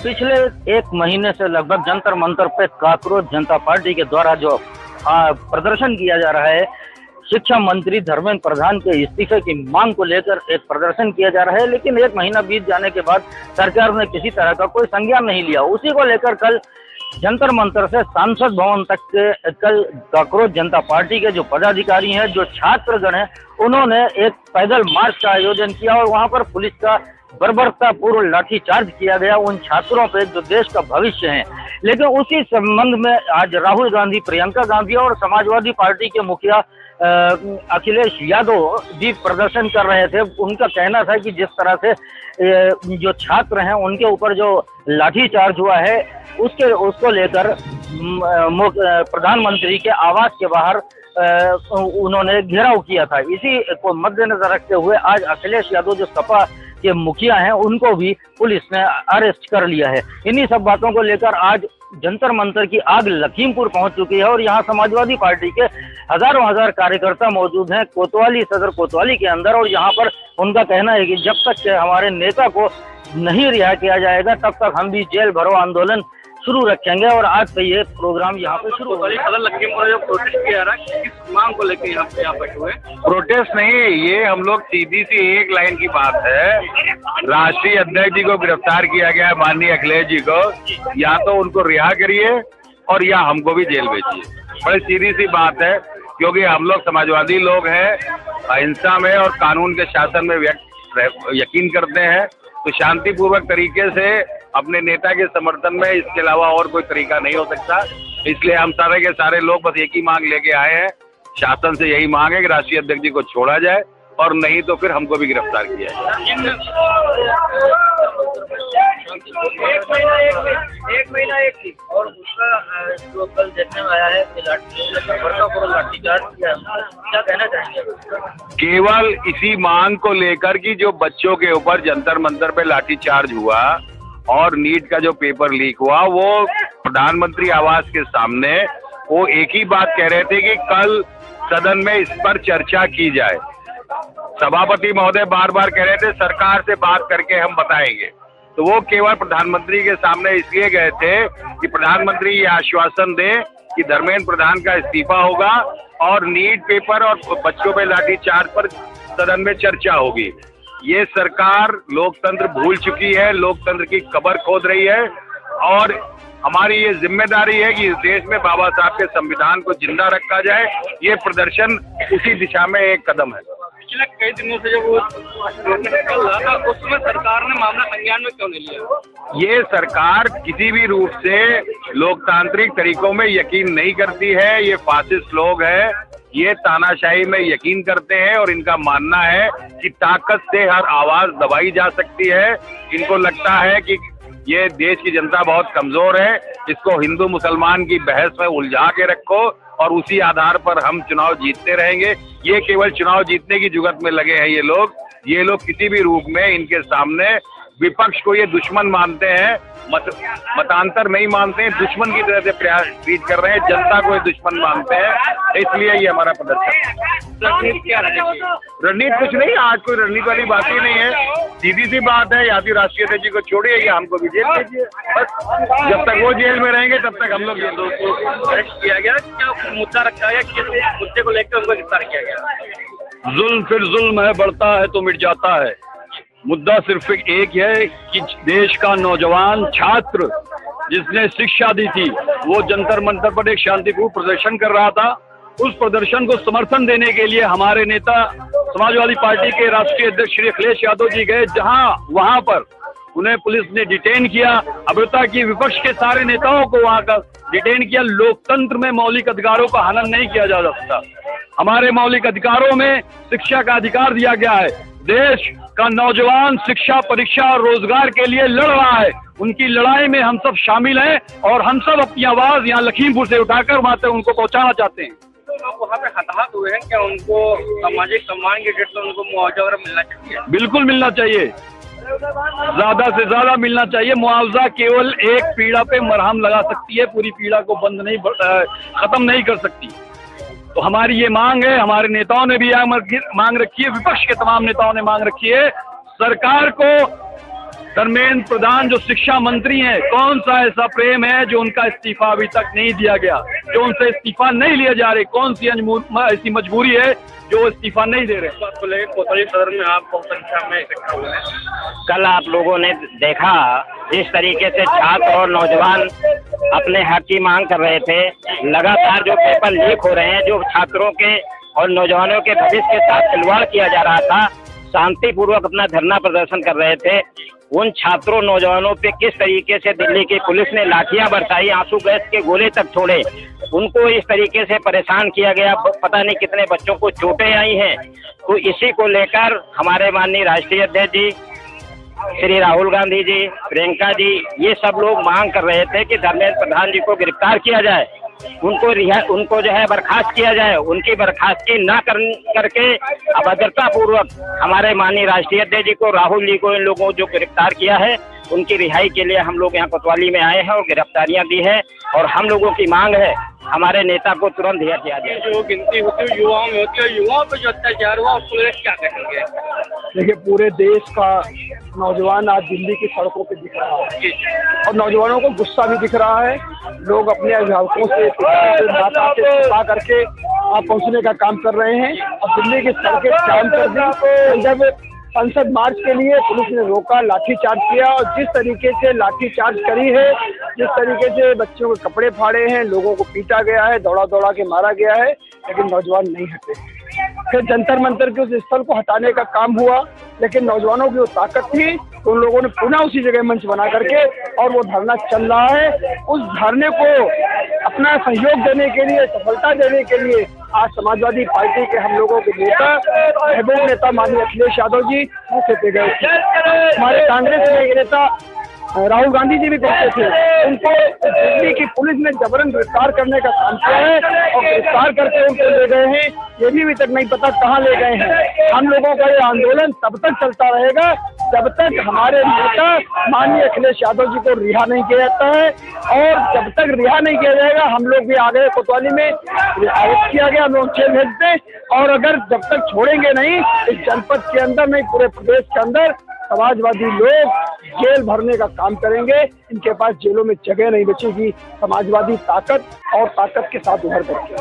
पिछले एक महीने से लगभग जंतर मंतर पे कॉकरोच जनता पार्टी के द्वारा जो प्रदर्शन किया जा रहा है, शिक्षा मंत्री धर्मेंद्र प्रधान के इस्तीफे की मांग को लेकर एक प्रदर्शन किया जा रहा है। लेकिन एक महीना बीत जाने के बाद सरकार ने किसी तरह का कोई संज्ञान नहीं लिया। उसी को लेकर कल जंतर मंतर से सांसद भवन तक के कल कॉकरोच जनता पार्टी के जो पदाधिकारी हैं, जो छात्रगण हैं, उन्होंने एक पैदल मार्च का आयोजन किया और वहां पर पुलिस का बर्बरतापूर्व लाठीचार्ज किया गया उन छात्रों पे जो देश का भविष्य है। लेकिन उसी संबंध में आज राहुल गांधी, प्रियंका गांधी और समाजवादी पार्टी के मुखिया अखिलेश यादव भी प्रदर्शन कर रहे थे। उनका कहना था कि जिस तरह से जो छात्र हैं उनके ऊपर जो लाठीचार्ज हुआ है उसको लेकर प्रधानमंत्री के आवास के बाहर उन्होंने घेराव किया था। इसी को मद्देनजर रखते हुए आज अखिलेश यादव जो सपा के मुखिया हैं उनको भी पुलिस ने अरेस्ट कर लिया है। इन्हीं सब बातों को लेकर आज जंतर मंतर की आग लखीमपुर पहुंच चुकी है और यहाँ समाजवादी पार्टी के हजार कार्यकर्ता मौजूद हैं कोतवाली, सदर कोतवाली के अंदर। और यहाँ पर उनका कहना है कि जब तक हमारे नेता को नहीं रिहा किया जाएगा तब तक हम भी जेल भरो आंदोलन शुरू रखेंगे। और आज से ये प्रोग्राम यहाँ पे शुरू हो सदर लखीमपुर जो प्रोटेस्ट किया रहा है, किस मांग को लेकर यहाँ बैठे हुए? प्रोटेस्ट नहीं, ये हम लोग सीधी सी एक लाइन की बात है। राष्ट्रीय अध्यक्ष जी को गिरफ्तार किया गया है, माननीय अखिलेश जी को, या तो उनको रिहा करिए और या हमको भी जेल भेजिए। बड़ी सीधी सी बात है, क्योंकि हम लोग समाजवादी लोग हैं, अहिंसा में और कानून के शासन में यकीन करते हैं, तो शांतिपूर्वक तरीके से अपने नेता के समर्थन में, इसके अलावा और कोई तरीका नहीं हो सकता। इसलिए हम सारे के सारे लोग बस एक ही मांग लेके आए हैं, शासन से यही मांग है कि राष्ट्रीय अध्यक्ष जी को छोड़ा जाए और नहीं तो फिर हमको भी गिरफ्तार किया जाए। एक महीना और उसका जो कल देखने में आया है लाठीचार्ज किया, क्या कहना चाहेंगे? केवल इसी मांग को लेकर कि जो बच्चों के ऊपर जंतर मंतर पे लाठीचार्ज हुआ और नीट का जो पेपर लीक हुआ, वो प्रधानमंत्री आवास के सामने वो एक ही बात कह रहे थे कि कल सदन में इस पर चर्चा की जाए। सभापति महोदय बार बार कह रहे थे सरकार से बात करके हम बताएंगे, तो वो केवल प्रधानमंत्री के सामने इसलिए गए थे कि प्रधानमंत्री ये आश्वासन दें कि धर्मेंद्र प्रधान का इस्तीफा होगा और नीट पेपर और बच्चों पे लाठीचार्ज पर सदन में चर्चा होगी। ये सरकार लोकतंत्र भूल चुकी है, लोकतंत्र की कब्र खोद रही है और हमारी ये जिम्मेदारी है कि इस देश में बाबा साहब के संविधान को जिंदा रखा जाए। ये प्रदर्शन उसी दिशा में एक कदम है। पिछले कई दिनों से जब वो चल रहा था उसमें सरकार ने मामला संज्ञान में क्यों नहीं लिया? ये सरकार किसी भी रूप से लोकतांत्रिक तरीकों में यकीन नहीं करती है। ये फासिस्ट लोग हैं, ये तानाशाही में यकीन करते हैं और इनका मानना है कि ताकत से हर आवाज दबाई जा सकती है। इनको लगता है कि ये देश की जनता बहुत कमजोर है, इसको हिंदू मुसलमान की बहस में उलझा के रखो और उसी आधार पर हम चुनाव जीतते रहेंगे। ये केवल चुनाव जीतने की जुगत में लगे हैं ये लोग किसी भी रूप में इनके सामने विपक्ष को ये दुश्मन मानते हैं, मतांतर नहीं मानते हैं, दुश्मन की तरह से प्रयास ट्रीट कर रहे हैं, जनता को ये दुश्मन मानते हैं। इसलिए ये हमारा प्रदर्शन। रणनीति कुछ नहीं, आज कोई रणनीति वाली बात ही नहीं है, सीधी सी बात है, या फिर राष्ट्रीय अध्यक्ष जी को छोड़िए या हमको भी जेल भेजिए। बस जब तक वो जेल में रहेंगे तब तक हम लोग ये दोस्तों अरेस्ट किया गया। क्या मुद्दा रखा गया, किस मुद्दे को लेकर उनको गिरफ्तार किया गया? जुल्म फिर जुल्म है, बढ़ता है तो मिट जाता है। मुद्दा सिर्फ एक है कि देश का नौजवान छात्र जिसने शिक्षा दी थी वो जंतर मंतर पर एक शांतिपूर्ण प्रदर्शन कर रहा था। उस प्रदर्शन को समर्थन देने के लिए हमारे नेता समाजवादी पार्टी के राष्ट्रीय अध्यक्ष श्री अखिलेश यादव जी गए, वहां पर उन्हें पुलिस ने डिटेन किया। अभिता की विपक्ष के सारे नेताओं को वहां का डिटेन किया। लोकतंत्र में मौलिक अधिकारों का हनन नहीं किया जा सकता। हमारे मौलिक अधिकारों में शिक्षा का अधिकार दिया गया है। देश का नौजवान शिक्षा, परीक्षा और रोजगार के लिए लड़ रहा है। उनकी लड़ाई में हम सब शामिल हैं और हम सब अपनी आवाज यहाँ लखीमपुर से उठाकर वहां तक उनको पहुंचाना चाहते हैं। लोग वहाँ पे हताहत हुए हैं, क्या उनको सामाजिक सम्मान के डेट में उनको मुआवजा वगैरह मिलना चाहिए? बिल्कुल मिलना चाहिए, ज्यादा से ज्यादा मिलना चाहिए। मुआवजा केवल एक पीड़ा पे मरहम लगा सकती है, पूरी पीड़ा को खत्म नहीं कर सकती। तो हमारी ये मांग है, हमारे नेताओं ने भी मांग रखी है, विपक्ष के तमाम नेताओं ने मांग रखी है, सरकार को धर्मेंद्र प्रधान जो शिक्षा मंत्री हैं, कौन सा ऐसा प्रेम है जो उनका इस्तीफा अभी तक नहीं दिया गया, जो उनसे इस्तीफा नहीं लिया जा रहे? कौन सी ऐसी मजबूरी है जो इस्तीफा नहीं दे रहे? कोतवाली सदन में आप बहुत संख्या में इकट्ठा हुए हैं। कल आप लोगों ने देखा जिस तरीके से छात्र और नौजवान अपने हक की मांग कर रहे थे, लगातार जो पेपर लीक हो रहे हैं, जो छात्रों के और नौजवानों के भविष्य के साथ खिलवाड़ किया जा रहा था, शांतिपूर्वक अपना धरना प्रदर्शन कर रहे थे, उन छात्रों नौजवानों पे किस तरीके से दिल्ली की पुलिस ने लाठियां बरसाई, आंसू गैस के गोले तक छोड़े, उनको इस तरीके से परेशान किया गया, पता नहीं कितने बच्चों को चोटें आई हैं। तो इसी को लेकर हमारे माननीय राष्ट्रीय अध्यक्ष जी श्री राहुल गांधी जी, प्रियंका जी, ये सब लोग मांग कर रहे थे कि धर्मेंद्र प्रधान जी को गिरफ्तार किया जाए, उनको जो है बर्खास्त किया जाए। उनकी बर्खास्ती ना करके अभद्रता पूर्वक हमारे माननीय राष्ट्रीय अध्यक्ष जी को, राहुल जी को, इन लोगों को जो गिरफ्तार किया है, उनकी रिहाई के लिए हम लोग यहाँ कोतवाली में आए हैं और गिरफ्तारियां दी है। और हम लोगों की मांग है हमारे नेता को तुरंत रिहा किया जाए। जो गिनती होती है युवाओं में होती है, युवाओं पे जो अत्याचार हुआ उसको लेकर क्या कहेंगे? देखिए, पूरे देश का नौजवान आज दिल्ली की सड़कों पे दिख रहा है और नौजवानों को गुस्सा भी दिख रहा है। लोग अपने अभिभावकों से, माता से छिपा करके पहुंचने का काम कर रहे हैं और दिल्ली की सड़कें जाम कर दी। जब संसद मार्च के लिए पुलिस ने रोका, लाठीचार्ज किया और जिस तरीके से लाठीचार्ज करी है, जिस तरीके से बच्चों के कपड़े फाड़े हैं, लोगों को पीटा गया है, दौड़ा दौड़ा के मारा गया है, लेकिन नौजवान नहीं हटे। फिर जंतर मंतर के उस स्थल को हटाने का काम हुआ, लेकिन नौजवानों की वो ताकत थी तो उन लोगों ने पुनः उसी जगह मंच बना करके और वो धरना चल रहा है। उस धरने को अपना सहयोग देने के लिए, सफलता देने के लिए आज समाजवादी पार्टी के हम लोगों के नेता, महबूब नेता माननीय अखिलेश यादव जी मौके पे गए थे। हमारे कांग्रेस के नेता राहुल गांधी जी भी पहुंचे थे। उनको दिल्ली की पुलिस ने जबरन गिरफ्तार करने का काम किया है और गिरफ्तार करके उनको ले गए हैं। ये भी अभी तक नहीं पता कहाँ ले गए हैं। हम लोगों का ये आंदोलन तब तक चलता रहेगा जब तक हमारे नेता माननीय अखिलेश यादव जी को रिहा नहीं किया जाता है। और जब तक रिहा नहीं किया जाएगा, हम लोग भी आ गए कोतवाली में, अरेस्ट किया गया, हम लोग जेल भेजते। और अगर जब तक छोड़ेंगे नहीं, इस जनपद के अंदर नहीं पूरे प्रदेश के अंदर समाजवादी लोग जेल भरने का काम करेंगे। इनके पास जेलों में जगह नहीं बचेगी। समाजवादी ताकत और ताकत के साथ उभर करके